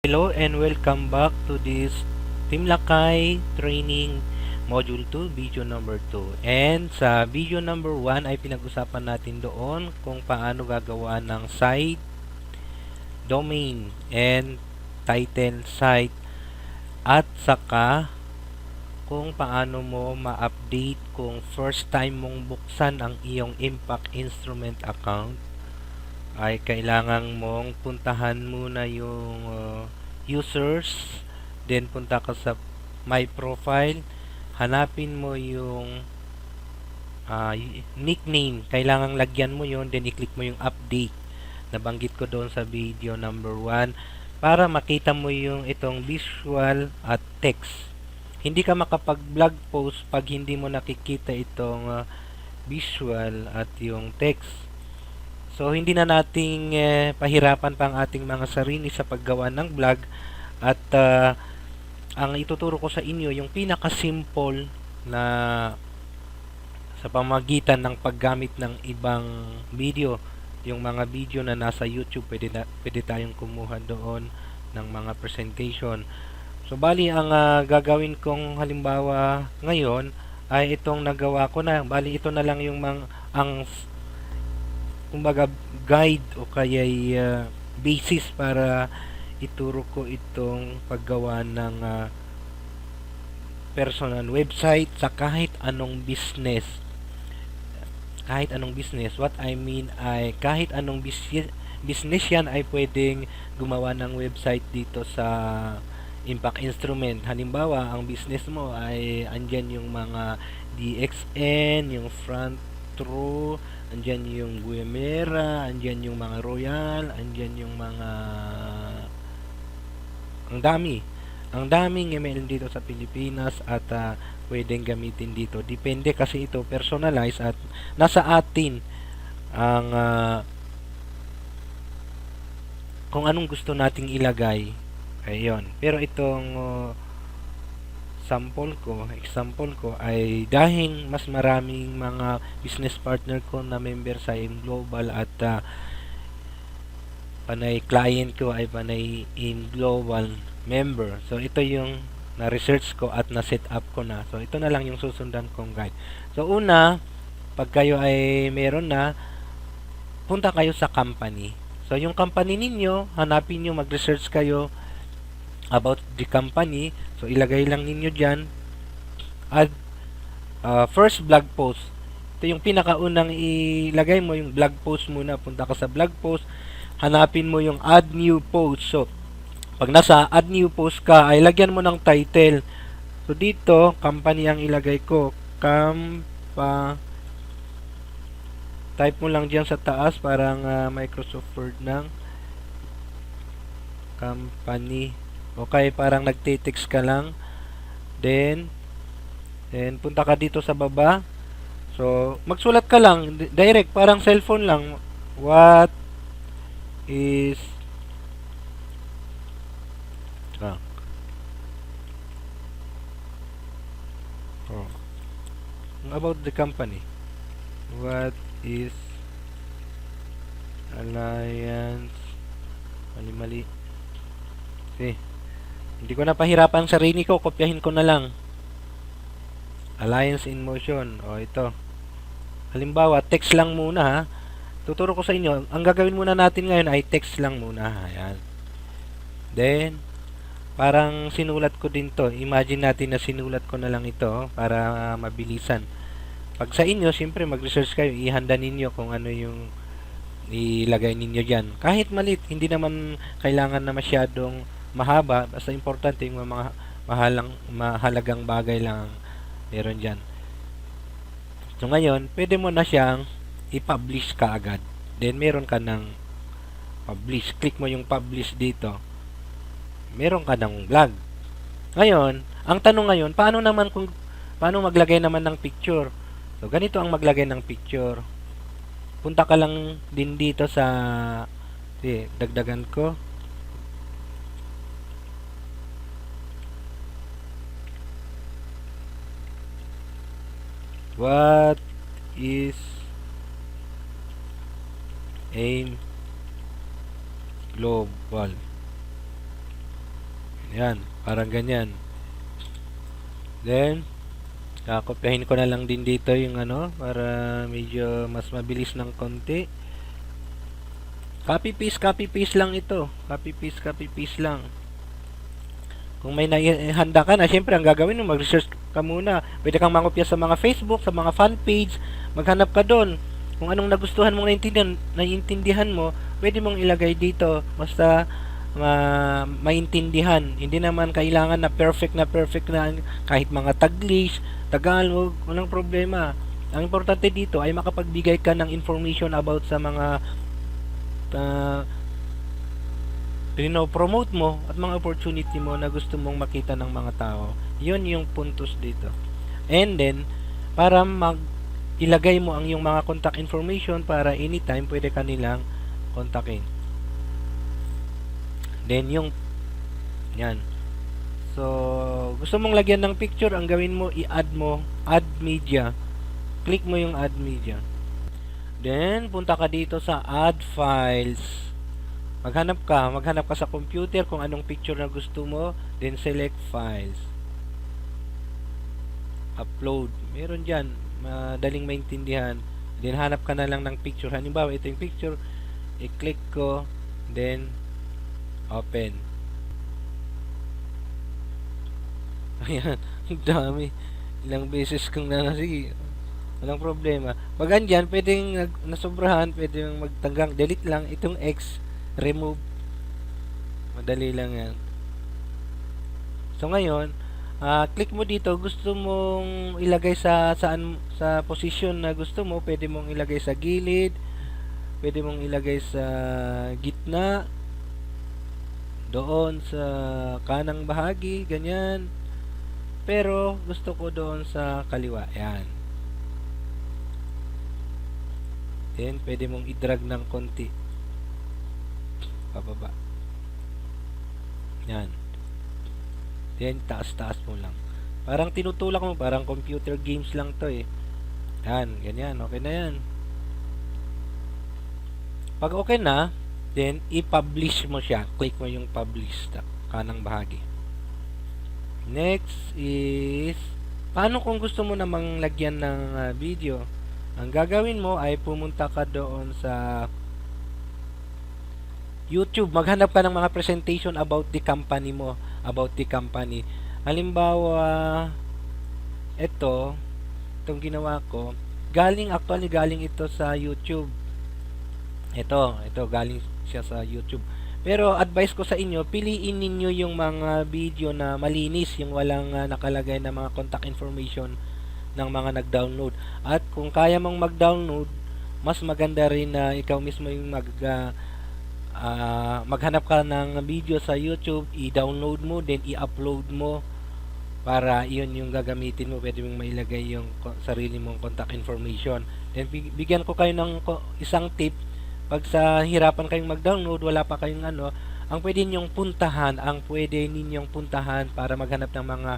Hello and welcome back to this Team Lakay Training Module 2, video number 2. And sa video number 1 ay pinag-usapan natin doon kung paano gagawa ng site, domain, and title site at saka kung paano mo ma-update kung first time mong buksan ang iyong Impact Instrument account ay kailangan mong puntahan muna yung users, then punta ka sa my profile, hanapin mo yung nickname, kailangan lagyan mo yon, then i-click mo yung update. Nabanggit ko doon sa video number 1 para makita mo yung itong visual at text. Hindi ka makapag-blog post pag hindi mo nakikita itong visual at yung text. So, hindi na nating pahirapan pa ang ating mga sarili sa paggawa ng vlog at ang ituturo ko sa inyo yung pinaka-simple na sa pamagitan ng paggamit ng ibang video. Yung mga video na nasa YouTube, pwede tayong kumuha doon ng mga presentation. So, bali, ang gagawin kong halimbawa ngayon ay itong nagawa ko na. Bali, ito na lang yung ang kumbaga guide o kaya basis para ituro ko itong paggawa ng personal website sa kahit anong business. What I mean ay kahit anong business yan ay pwedeng gumawa ng website dito sa Impact Instrument. Halimbawa, ang business mo ay andyan yung mga DXN, yung front row, andyan yung Guemera, andyan yung mga Royal, andyan yung mga ang daming email dito sa Pilipinas at pwedeng gamitin dito. Depende kasi ito personalized at nasa atin ang kung anong gusto nating ilagay. Ayun. Pero itong example ko ay dahil mas maraming mga business partner ko na member sa IM Global at panay client ko ay panay IM Global member. So ito yung na-research ko at na-set up ko na. So ito na lang yung susundan kong guide. So una, pag kayo ay meron na, punta kayo sa company. So yung company ninyo, hanapin nyo, mag-research kayo about the company. So ilagay lang ninyo dyan add first blog post. Ito yung pinakaunang ilagay mo, yung blog post muna. Punta ka sa blog post, hanapin mo yung add new post. So pag nasa add new post ka, ay lagyan mo ng title. So dito company ang ilagay ko, type mo lang dyan sa taas parang Microsoft Word ng company. Okay, parang nagtitext ka lang. Then punta ka dito sa baba. So, magsulat ka lang. Direct, parang cellphone lang. What is about the company? What is Alliance? Mali. Okay. Hindi ko na pahirapan sarili ko, kopyahin ko na lang. Alliance in Motion. O ito. Halimbawa, text lang muna ha. Tuturo ko sa inyo. Ang gagawin muna natin ngayon ay text lang muna. Ayan. Then, parang sinulat ko din to. Imagine natin na sinulat ko na lang ito para mabilisan. Pag sa inyo, siyempre mag-research kayo. Ihanda ninyo kung ano yung ilagay ninyo dyan. Kahit malit, hindi naman kailangan na masyadong mahaba, basta importante yung mga mahalagang bagay lang meron dyan. So ngayon, pwede mo na siyang i-publish ka agad. Then meron ka ng publish. Click mo yung publish dito. Meron ka ng vlog. Ngayon, ang tanong ngayon, paano maglagay naman ng picture? So ganito ang maglagay ng picture. Punta ka lang din dito sa dagdagan ko. What is AIM Global? Yan, parang ganyan. Then, kakopyahin ko na lang din dito yung ano, para medyo mas mabilis ng konti. Copy paste lang ito. Copy paste lang. Kung may handa ka na, syempre ang gagawin mo, mag-research ka muna. Pwede kang mangopya sa mga Facebook, sa mga fan page, maghanap ka doon. Kung anong nagustuhan mong naiintindihan mo, pwede mong ilagay dito. Basta maintindihan. Hindi naman kailangan na perfect na kahit mga Taglish, Tagalog, walang problema. Ang importante dito ay makapagbigay ka ng information about sa mga pino-promote mo at mga opportunity mo na gusto mong makita ng mga tao. Yun yung puntos dito. And then, para ilagay mo ang yung mga contact information para anytime pwede kanilang kontakin. Then, yan. So, gusto mong lagyan ng picture, ang gawin mo, i-add mo, add media. Click mo yung add media. Then, punta ka dito sa add files. Maghanap ka sa computer kung anong picture na gusto mo, then select files. Upload. Meron dyan, madaling maintindihan. Then hanap ka na lang ng picture. Halimbawa, ito yung picture. I-click ko, then open. Ayan, dami. Ilang beses kong sige. Walang problema. Pag andyan, pwedeng nasobrahan, pwedeng magtanggang, delete lang itong X, remove. Madali lang yan. So ngayon, click mo dito, gusto mong ilagay sa position na gusto mo, pwede mong ilagay sa gilid, pwede mong ilagay sa gitna, doon sa kanang bahagi, ganyan. Pero gusto ko doon sa kaliwa. Yan. Then pwede mong i-drag ng konti pababa. Yan. Then taas-taas mo lang. Parang tinutulak mo, parang computer games lang to eh. Yan, ganyan. Okay na yan. Pag okay na, then i-publish mo siya. Click mo yung publish kanang bahagi. Next is paano kung gusto mo namang lagyan ng video? Ang gagawin mo ay pumunta ka doon sa YouTube. Maghanap ka ng mga presentation about the company mo, about the company. Halimbawa, itong ginawa ko, galing ito sa YouTube. Ito galing siya sa YouTube. Pero advice ko sa inyo, piliin ninyo yung mga video na malinis, yung walang nakalagay na mga contact information ng mga nag-download. At kung kaya mong mag-download, mas maganda rin na ikaw mismo yung maghanap ka ng video sa YouTube, i-download mo, then i-upload mo para iyon yung gagamitin mo. Pwede mong mailagay yung sarili mong contact information. Then bigyan ko kayo ng isang tip. Pag sa hirapan kayong mag-download, wala pa kayong ang pwede ninyong puntahan para maghanap ng mga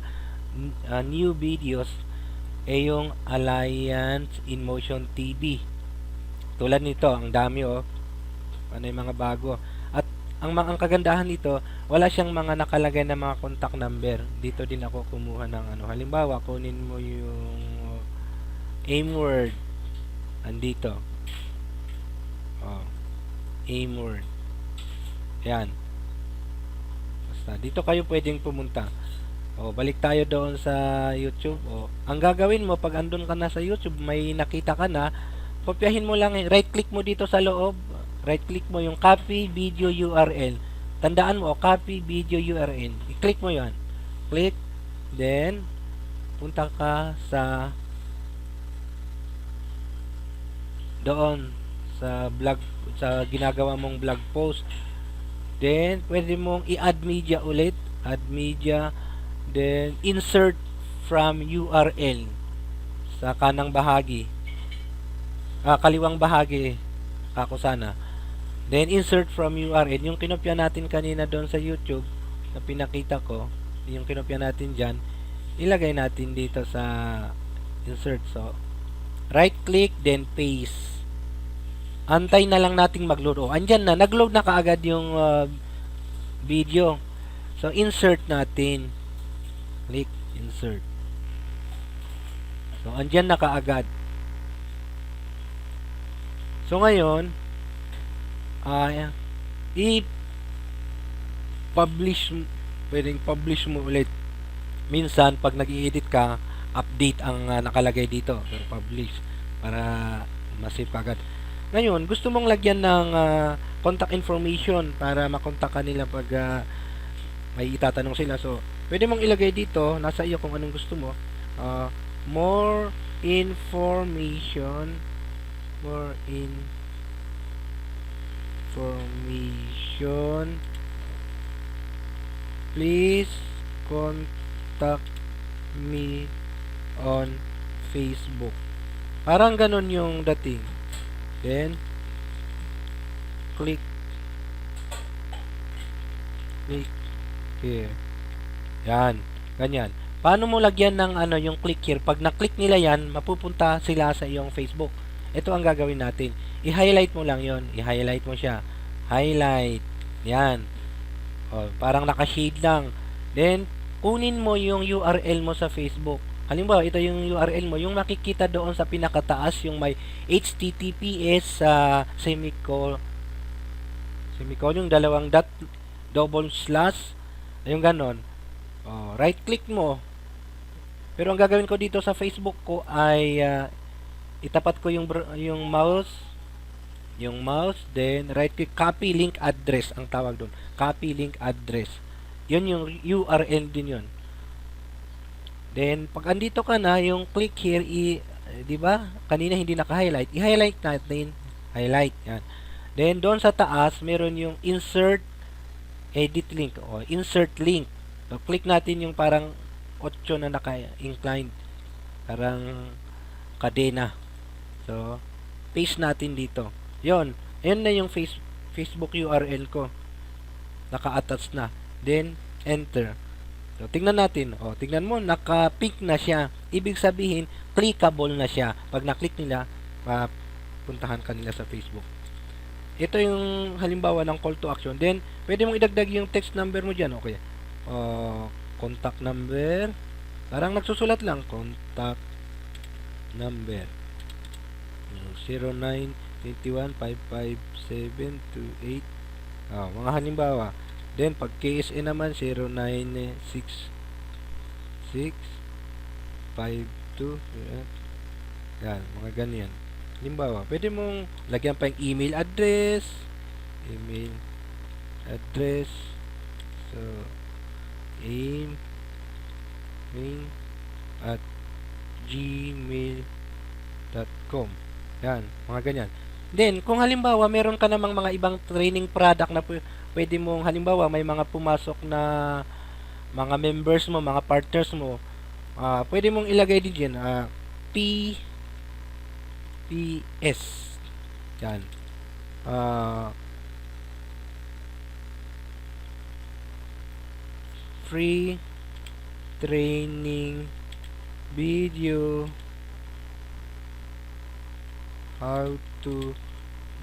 new videos ay yung Alliance in Motion TV. Tulad nito, ang dami ano yung mga bago. At ang kagandahan nito, wala siyang mga nakalagay na mga contact number. Dito din ako kumuha ng halimbawa, kunin mo yung aim word. Andito. Aim word. Ayan. Basta, dito kayo pwedeng pumunta. Balik tayo doon sa YouTube. Ang gagawin mo, pag andun ka na sa YouTube, may nakita ka na, kopyahin mo lang, right click mo dito sa loob, right click mo yung copy video URL. Tandaan mo, copy video URL. I-click mo yan. Click, then, punta ka sa doon sa blog, sa ginagawa mong blog post. Then pwede mong i-add media ulit, add media, then insert from URL sa kanang bahagi, kaliwang bahagi ako sana. Then insert from URL, yung kinopya natin kanina doon sa YouTube na pinakita ko, yung kinopya natin dyan, ilagay natin dito sa insert. So right click, then paste. Antay na lang nating mag-load. Andyan na, nag-load na kaagad yung video. So, insert natin. Click insert. So, andyan na kaagad. So, ngayon, i-publish, pwedeng publish mo ulit. Minsan, pag nag-i-edit ka, update ang nakalagay dito. Pero publish, para masave agad. Ngayon, gusto mong lagyan ng contact information para makontak ka nila pag may itatanong sila. So, pwede mong ilagay dito, nasa iyo kung anong gusto mo. More information, please contact me on Facebook. Parang ganun yung dating. Then, click here. Yan, ganyan. Paano mo lagyan ng yung click here? Pag na-click nila yan, mapupunta sila sa iyong Facebook. Ito ang gagawin natin. I-highlight mo lang yon. I-highlight mo siya. Highlight. Yan. O, parang naka-shade lang. Then, kunin mo yung URL mo sa Facebook. Halimbawa, ito yung URL mo. Yung makikita doon sa pinakataas, yung may HTTPS semicolon, yung dalawang dot, double slash, yung ganon. Right click mo. Pero ang gagawin ko dito sa Facebook ko ay itapat ko yung mouse, then right click, copy link address ang tawag doon. Copy link address. Yun yung URL din yun. Then pag andito ka na, yung click here, di ba? Kanina hindi naka-highlight. I-highlight natin. Highlight yan. Then doon sa taas, meron yung insert edit link o insert link. So click natin yung parang 8 na naka-inclined, parang kadena. So paste natin dito. Yon, ayun na yung Facebook URL ko. Naka-attach na. Then enter. So tingnan natin. Tingnan mo, naka-pink na siya. Ibig sabihin, clickable na siya. Pag na-click nila, mapuntahan kanila sa Facebook. Ito yung halimbawa ng call to action. Then, pwede mong idagdag yung text number mo dyan. Okay. Contact number. Parang nagsusulat lang. Contact number. 0921-55728. Mga halimbawa. Then, pag KSA naman, 096652. Yan, mga ganyan. Halimbawa, pwede mong lagyan pa yung email address. So, aim@gmail.com. Yan, mga ganyan. Then, kung halimbawa, meron ka namang mga ibang training product na pwede mong, halimbawa, may mga pumasok na mga members mo, mga partners mo, pwede mong ilagay din dyan, PS. Yan. Free training video how to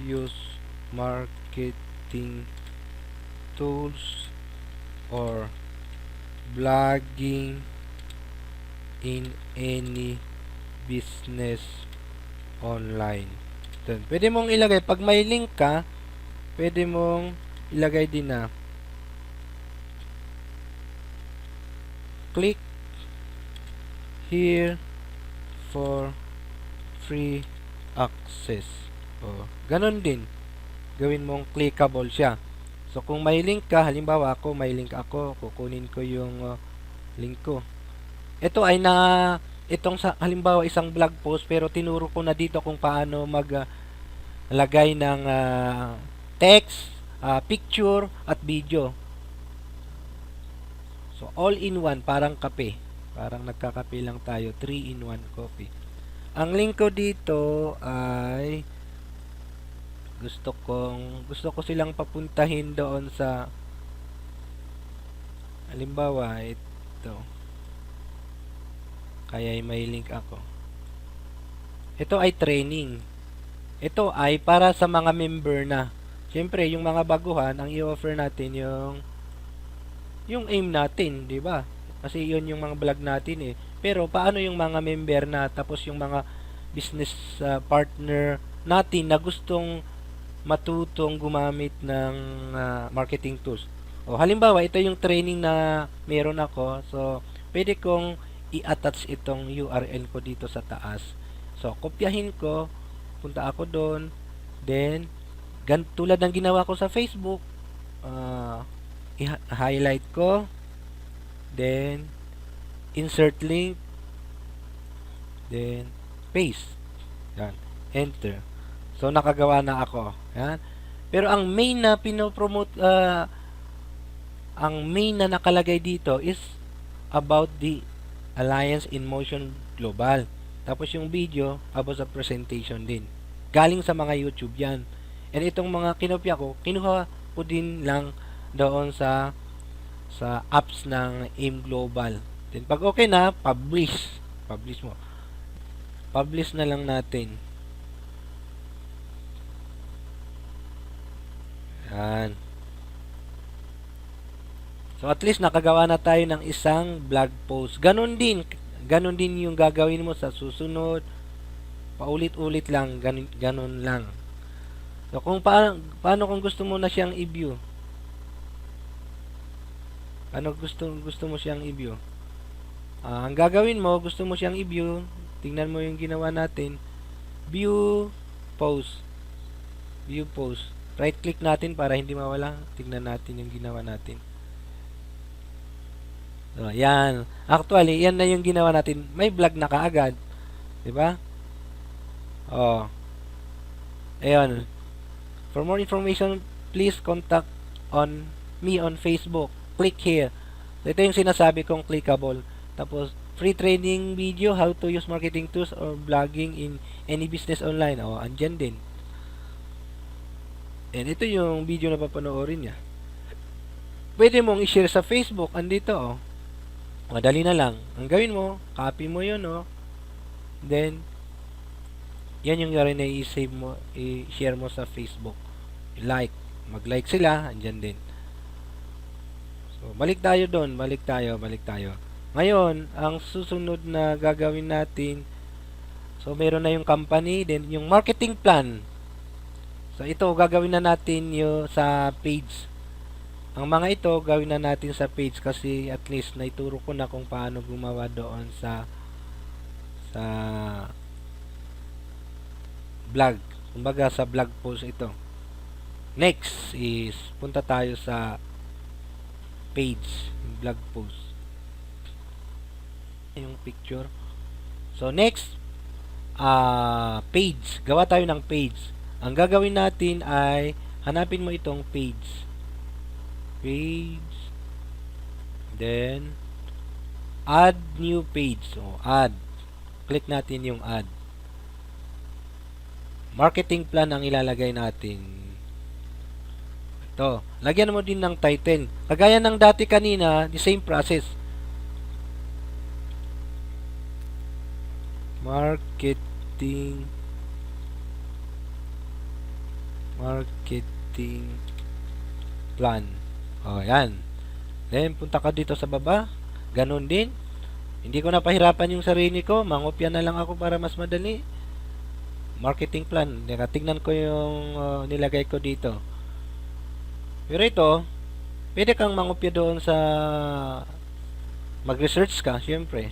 use marketing tools or blogging in any business online. Then, pwede mong ilagay, pag may link ka, pwede mong ilagay din na click here for free access. Ganon din. Gawin mong clickable siya. So, kung may link ka, halimbawa ako, may link ako, kukunin ko yung link ko. Ito ay itong halimbawa isang blog post, pero tinuro ko na dito kung paano maglagay ng text, picture, at video. So, all in one, parang kape. Parang nagkakape lang tayo, 3-in-1 coffee. Ang link ko dito ay gusto ko silang papuntahin doon sa, halimbawa, ito. Kaya may link ako. Ito ay training. Ito ay para sa mga member na. Siyempre, yung mga baguhan, ang i-offer natin yung yung aim natin, di ba? Kasi yun yung mga vlog natin eh. Pero paano yung mga member na tapos yung mga business partner natin na gustong matutong gumamit ng marketing tools. O halimbawa, ito yung training na meron ako. So, pwede kong i-attach itong URL ko dito sa taas. So, kopyahin ko, punta ako doon, then tulad ng ginawa ko sa Facebook, i-highlight ko, then insert link, then paste. Yan, enter. So, nakagawa na ako. Yan. Pero ang main na pinopromote, ang main na nakalagay dito is about the Alliance in Motion Global. Tapos yung video, about sa presentation din. Galing sa mga YouTube yan. And itong mga kinopya ko, kinuha ko din lang doon sa apps ng AIM Global. Then pag okay na, publish. Publish mo. Publish na lang natin. Yan. So at least nakagawa na tayo ng isang blog post. Ganon din yung gagawin mo sa susunod. Paulit-ulit lang, ganon lang. So kung paano kung gusto mo na siyang i-view? Paano gusto mo siyang i-view? Ang gagawin mo, gusto mo siyang i-view, tingnan mo yung ginawa natin. View post. View post. Right click natin para hindi mawala. Tingnan natin yung ginawa natin. So, yan. Actually, yan na yung ginawa natin. May vlog na kaagad. 'Di ba? Oh. Ayun. For more information, please contact me on Facebook. Click here. So, ito yung sinasabi kong clickable. Tapos, free training video, how to use marketing tools or blogging in any business online. O, andyan din. And ito yung video na papanoorin niya. Pwede mong i-share sa Facebook. Andito, oh. Madali na lang. Ang gawin mo, copy mo yun, oh. Then, yan yung rin na i-save mo, i-share mo sa Facebook. Like. Mag-like sila, andyan din. So, balik tayo doon. Balik tayo. Ngayon, ang susunod na gagawin natin, so, meron na yung company, then yung marketing plan. So, ito, gagawin na natin yung sa page. Ang mga ito, gawin na natin sa page kasi at least naituro ko na kung paano gumawa doon sa blog. Kumbaga sa blog post ito. Next is punta tayo sa page, blog post. Yung picture. So next, page. Gawa tayo ng page. Ang gagawin natin ay hanapin mo itong page. Page. Then add new page. So add. Click natin yung add. Marketing plan ang ilalagay natin. Ito. Lagyan mo din ng title. Kagaya ng dati kanina, the same process. Marketing plan. O, yan. Then, punta ka dito sa baba. Ganon din. Hindi ko napahirapan yung sarili ko. Mangopya na lang ako para mas madali. Marketing plan. Tingnan ko yung nilagay ko dito. Pero ito, pwede kang mangopya doon sa mag-research ka, syempre.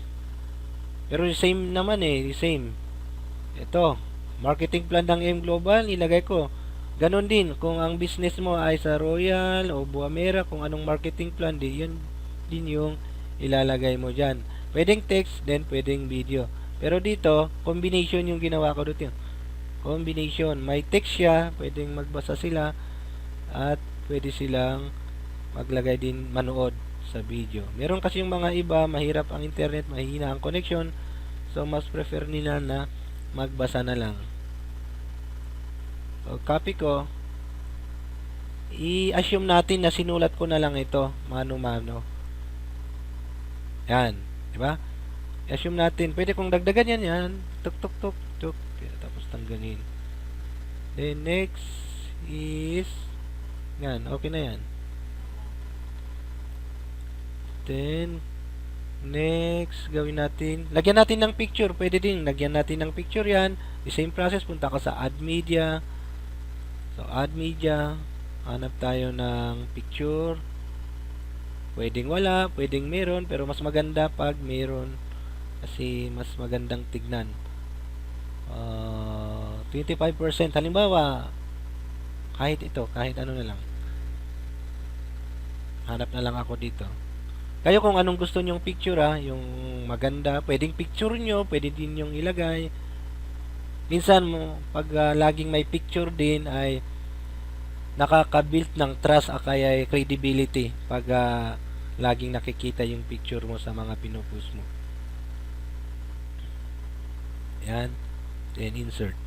Pero the same naman the same. Ito, marketing plan ng AIM Global, ilagay ko. Ganon din, kung ang business mo ay sa Royal o Buamera, kung anong marketing plan, yun din yung ilalagay mo dyan. Pwedeng text, then pwedeng video. Pero dito, combination yung ginawa ko dito. Combination. May text siya, pwedeng magbasa sila, at pwede silang maglagay din manood sa video. Meron kasi yung mga iba, mahirap ang internet, mahina ang connection, so mas prefer nila na magbasa na lang. So, copy ko. I-assume natin na sinulat ko na lang ito, mano-mano. Yan. Diba? I-assume natin. Pwede kong dagdagan yan. Tuk. Tapos tanggalin. Then, next is yan. Okay na yan. Then, next, gawin natin. Lagyan natin ng picture. Pwede din. Lagyan natin ng picture yan. The same process. Punta ka sa add media. So, add media. Hanap tayo ng picture. Pwedeng wala. Pwedeng meron. Pero mas maganda pag meron. Kasi mas magandang tignan. 25%. Halimbawa, kahit ito. Kahit ano na lang. Hanap na lang ako dito. Kayo kung anong gusto nyong picture yung maganda, pwedeng picture nyo, pwede din yung ilagay. Minsan mo, pag laging may picture din ay nakaka-build ng trust kaya credibility pag laging nakikita yung picture mo sa mga pinupost mo. Yan. Then insert.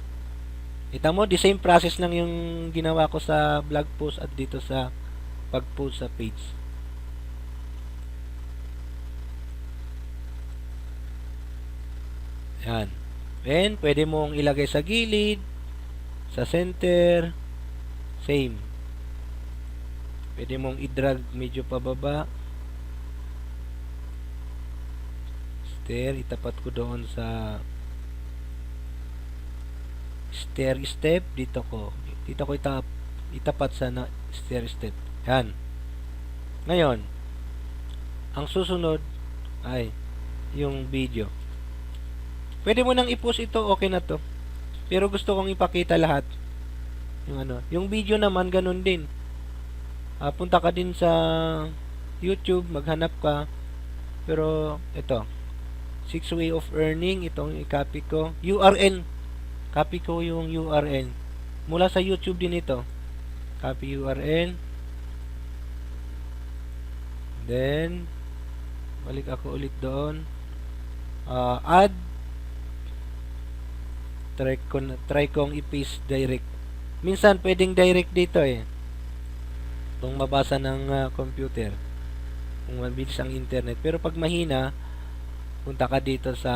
Kita mo, the same process lang yung ginawa ko sa blog post at dito sa pag-post sa page. Yan. Then, pwede mong ilagay sa gilid, sa center, same. Pwede mong i-drag medyo pababa. Stair, itapat ko doon sa stair step. Dito ko itapat sa stair step. Yan. Ngayon, ang susunod ay yung video. Pwede mo nang i-post ito, okay na to. Pero gusto kong ipakita lahat. Yung video naman ganun din. Punta ka din sa YouTube, maghanap ka. Pero ito, 6 way of earning, itong i-copy ko. URL. Copy ko yung URL. Mula sa YouTube din ito. Copy URL. Then balik ako ulit doon. Add. Try kong i-paste direct. Minsan pwedeng direct dito kung mabasa ng computer, kung mabilis ang internet. Pero pag mahina, punta ka dito sa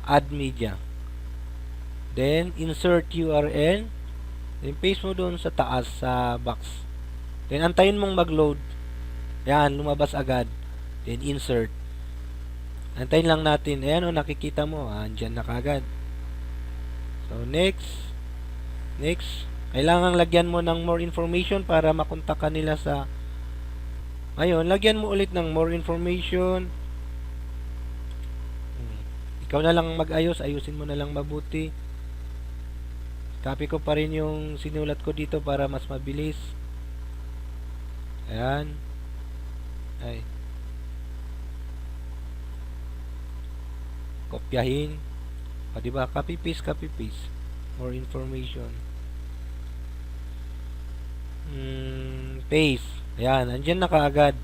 add media, then insert URL, then paste mo doon sa taas sa box, then antayin mong mag-load. Yan, lumabas agad. Then insert. Antayin lang natin. Ayan nakikita mo. Andyan na kagad. So, next. Kailangan lagyan mo ng more information para makontak ka nila sa... Ngayon, lagyan mo ulit ng more information. Ikaw na lang mag-ayos. Ayusin mo na lang mabuti. Copy ko pa rin yung sinulat ko dito para mas mabilis. Ayan. Ay. Kopyahin. Diba? Copy paste. More information. Paste. Ayan. Andyan na kaagad.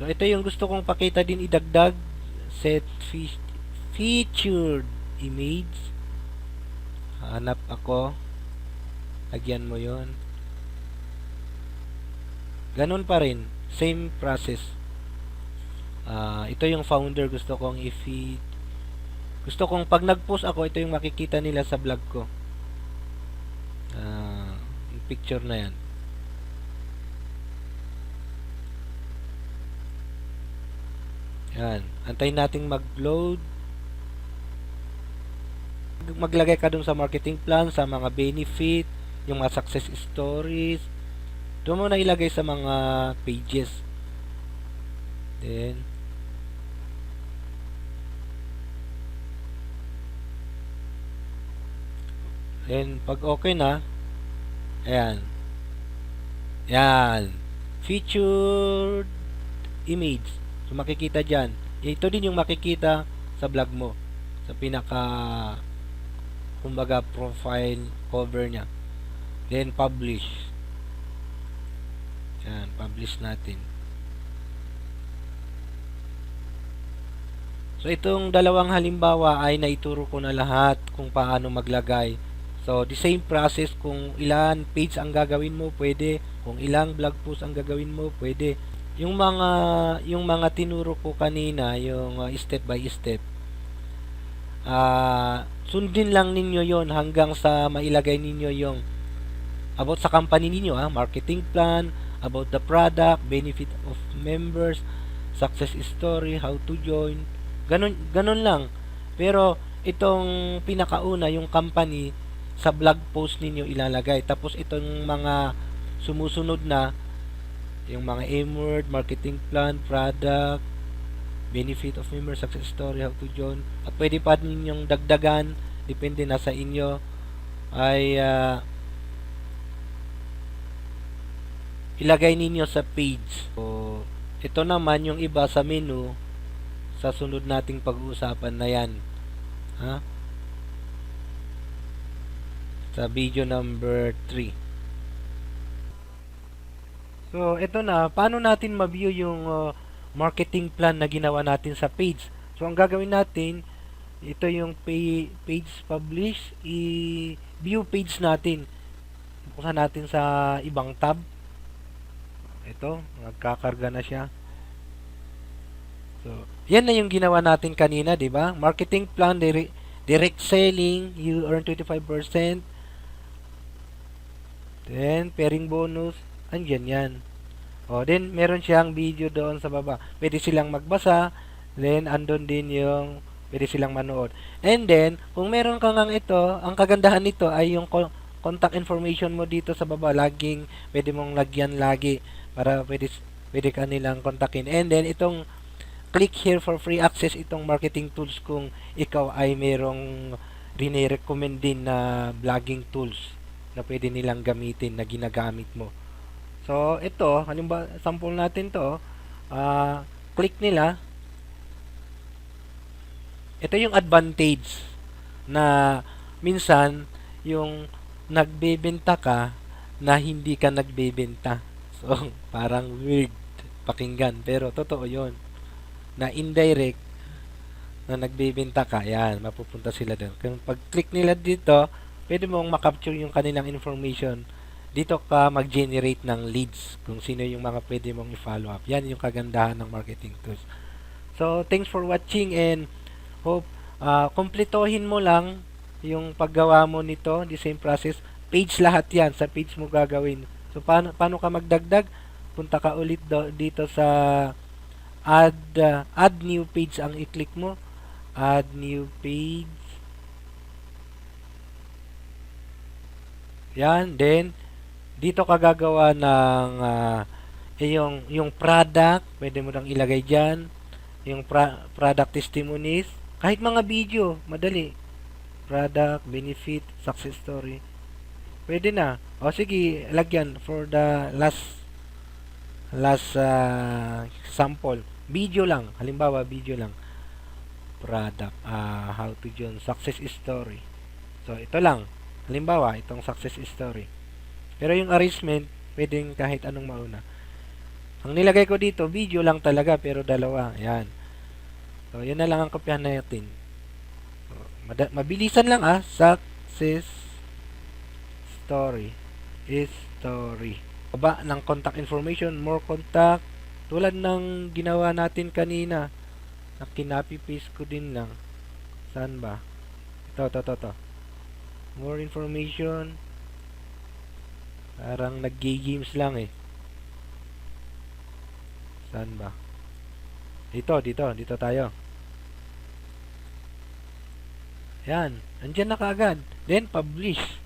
So, ito yung gusto kong pakita din idagdag. Set featured image. Hanap ako. Lagyan mo yon. Ganun pa rin. Same process. Ito yung founder gusto kong i-feed. Gusto kong pag nag-post ako, ito yung makikita nila sa vlog ko. Yung picture na yan. Yan. Antayin nating mag-load. Maglagay ka dun sa marketing plan, sa mga benefit, yung mga success stories. Doon mo na ilagay sa mga pages. Then pag okay na, ayan. Yan. Featured image. So, makikita dyan. Ito din yung makikita sa vlog mo. Sa pinaka, kumbaga, profile cover nya. Then, publish. Yan. Publish natin. So, itong dalawang halimbawa ay naituro ko na lahat kung paano maglagay. So, the same process, kung ilan page ang gagawin mo, pwede. Kung ilang blog post ang gagawin mo, pwede. Yung mga tinuro ko kanina, yung step by step, sundin lang ninyo yon hanggang sa mailagay ninyo yung about sa company ninyo, marketing plan, about the product, benefit of members, success story, how to join. Ganun lang. Pero itong pinakauna, yung company, sa blog post ninyo ilalagay. Tapos itong mga sumusunod na, yung mga M-word, marketing plan, product, benefit of member, success story, how to join. At pwede pa ninyong dagdagan, depende na sa inyo, ay ilagay ninyo sa page. So, ito naman yung iba sa menu sa sunod nating pag-uusapan na yan. Ha? Sa video number 3. So, ito na. Paano natin ma-view yung marketing plan na ginawa natin sa page? So, ang gagawin natin, ito yung page publish, i-view page natin. Buksan natin sa ibang tab. Ito, nagkakarga na siya. So, yan na yung ginawa natin kanina, di ba? Marketing plan, direct selling, you earn 25%. Then, pairing bonus, andyan yan. O, then, meron siyang video doon sa baba. Pwede silang magbasa, then, andun din yung pwede silang manood. And then, kung meron ka ngang ito, ang kagandahan nito ay yung contact information mo dito sa baba. Laging, pwede mong lagyan lagi para pwede ka nilang kontakin. And then, itong click here for free access itong marketing tools kung ikaw ay merong rinirecommend din na blogging tools na pwede nilang gamitin na ginagamit mo. So, ito, halimbawa, sample natin to, click nila. Ito yung advantage na minsan yung nagbebenta ka na hindi ka nagbebenta. So, parang weird pakinggan, pero totoo yon na indirect na nagbebenta ka, yan, mapupunta sila doon. Kung pag-click nila dito, pwede mong makapture yung kanilang information. Dito ka mag-generate ng leads kung sino yung mga pwede mong i-follow up. Yan yung kagandahan ng marketing tools. So, thanks for watching and hope kumpletohin mo lang yung paggawa mo nito, the same process. Page lahat yan, sa page mo gagawin. So, paano ka magdagdag? Punta ka ulit dito sa add new page ang i-click mo. Add new page. Yan, then dito ka gagawa ng yung product, pwede mo lang ilagay diyan, yung product testimonies, kahit mga video, madali. Product, benefit, success story. Pwede na. O sige, lagyan for the last sample. Video lang, halimbawa video lang. Product, how to join, success story. So ito lang. Halimbawa, itong success story. Pero yung arrangement, pwedeng kahit anong mauna. Ang nilagay ko dito, video lang talaga, pero dalawa. Ayan. So, yun na lang ang kopyahan natin. So, mabilisan lang success story is story. Baba ng contact information, more contact. Tulad ng ginawa natin kanina. Na kinapi-paste ko din lang. Saan ba? Ito. More information. Parang nag-games lang eh. Saan ba? Dito tayo. Yan. Andyan na kaagad. Then, publish.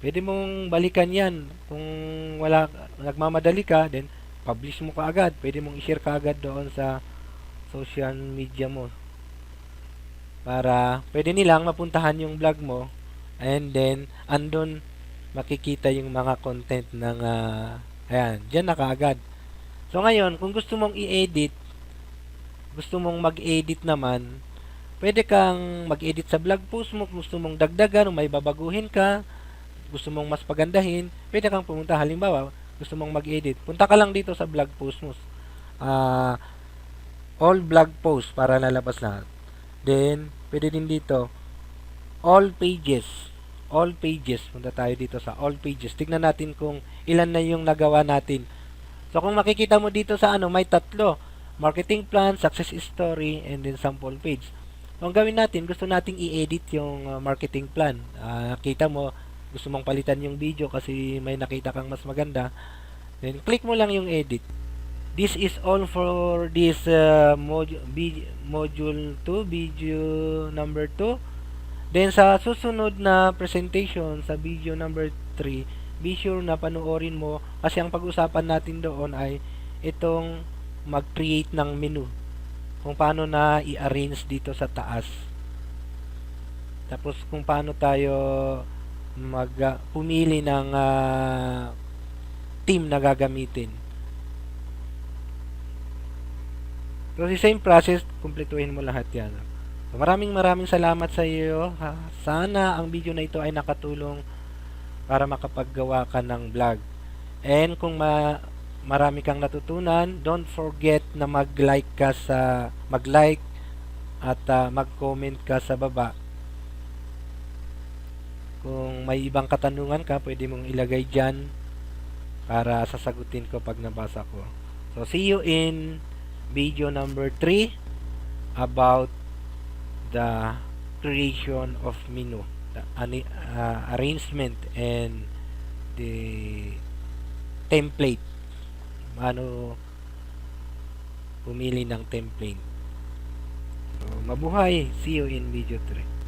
Pwede mong balikan yan. Kung nagmamadali ka, then, publish mo kaagad. Pwede mong i-share kaagad doon sa social media mo. Para pwede nilang mapuntahan yung blog mo and then andun makikita yung mga content ng ayan, diyan na kaagad. So ngayon, kung gusto mong i-edit, gusto mong mag-edit naman, pwede kang mag-edit sa blog post mo, gusto mong dagdagan o may babaguhin ka, gusto mong mas pagandahin, pwede kang pumunta. Halimbawa, gusto mong mag-edit, punta ka lang dito sa blog post mo. All blog post para lalabas lahat. Then, pwede din dito, all pages. All pages. Punta tayo dito sa all pages. Tignan natin kung ilan na yung nagawa natin. So, kung makikita mo dito sa may tatlo. Marketing plan, success story, and then sample page. So, ang gawin natin, gusto nating i-edit yung marketing plan. Kita mo, gusto mong palitan yung video kasi may nakita kang mas maganda, then click mo lang yung edit. This is all for this module 2, video number 2. Then sa susunod na presentation sa video number 3, be sure na panoorin mo kasi ang pag-usapan natin doon ay itong mag-create ng menu. Kung paano na i-arrange dito sa taas. Tapos kung paano tayo pumili ng team na gagamitin. So, the same process, kumpletuhin mo lahat yan. So, maraming salamat sa iyo. Sana ang video na ito ay nakatulong para makapaggawa ka ng vlog. And kung marami kang natutunan, don't forget na mag-like at mag-comment ka sa baba. Kung may ibang katanungan ka, pwede mong ilagay dyan para sasagutin ko pag nabasa ko. So, see you in video number 3 about the creation of menu, the arrangement and the template. Paano pumili ng template. So, mabuhay. See you in video 3.